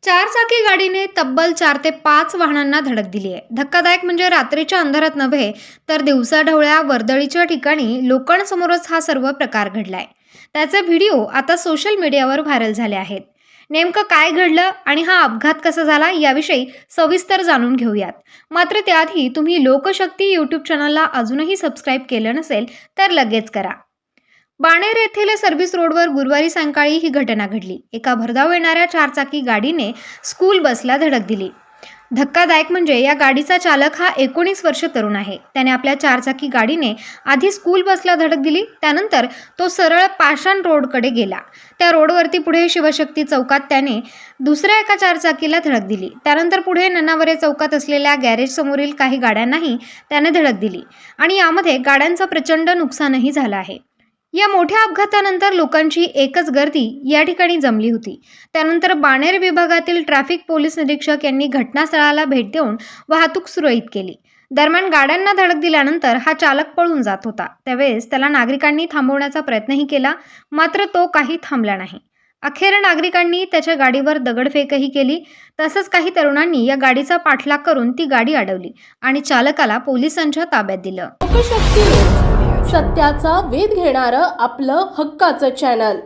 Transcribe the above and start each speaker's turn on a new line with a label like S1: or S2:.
S1: चारचाकी गाडीने तब्बल 4 ते 5 वाहनांना धडक दिली आहे. धक्कादायक म्हणजे रात्रीच्या अंधारात नव्हे, तर दिवसाढवळ्या वर्दळीच्या ठिकाणी लोकांसमोरच हा सर्व प्रकार घडलाय. त्याचे व्हिडिओ आता सोशल मीडियावर व्हायरल झाले आहेत. नेमकं काय घडलं आणि हा अपघात कसा झाला याविषयी सविस्तर जाणून घेऊयात. मात्र त्याआधी तुम्ही लोकशक्ती यूट्यूब चॅनलला अजूनही सबस्क्राईब केलं नसेल तर लगेच करा. बाणेर येथील सर्व्हिस रोडवर गुरुवारी सायंकाळी ही घटना घडली. एका भरधाव येणाऱ्या चारचाकी गाडीने स्कूल बसला धडक दिली. धक्कादायक म्हणजे या गाडीचा चालक हा 19 वर्ष तरुण आहे. त्याने आपल्या चारचाकी गाडीने आधी स्कूल बसला धडक दिली. त्यानंतर तो सरळ पाषाण रोडकडे गेला. त्या रोडवरती पुढे शिवशक्ती चौकात त्याने दुसऱ्या एका चारचाकीला धडक दिली. त्यानंतर पुढे नन्नावरे चौकात असलेल्या गॅरेज समोरील काही गाड्यांनाही त्याने धडक दिली आणि यामध्ये गाड्यांचं प्रचंड नुकसानही झालं आहे. या मोठ्या अपघातानंतर लोकांची एकच गर्दी या ठिकाणी जमली होती. त्यानंतर बाणेर विभागातील ट्रॅफिक पोलीस निरीक्षक यांनी घटनास्थळाला भेट देऊन वाहतूक सुरळीत केली. दरम्यान गाड्यांना धडक दिल्यानंतर हा चालक पळून जात होता. त्यावेळेस त्याला नागरिकांनी थांबवण्याचा प्रयत्नही केला, मात्र तो काही थांबला नाही. अखेर नागरिकांनी त्याच्या गाडीवर दगडफेकही केली. तसंच काही तरुणांनी या गाडीचा पाठलाग करून ती गाडी अडवली आणि चालकाला पोलिसांच्या ताब्यात दिलं.
S2: लोकशक्ती न्यूज, सत्याचा वेध घेणारं आपलं हक्काचं चॅनल.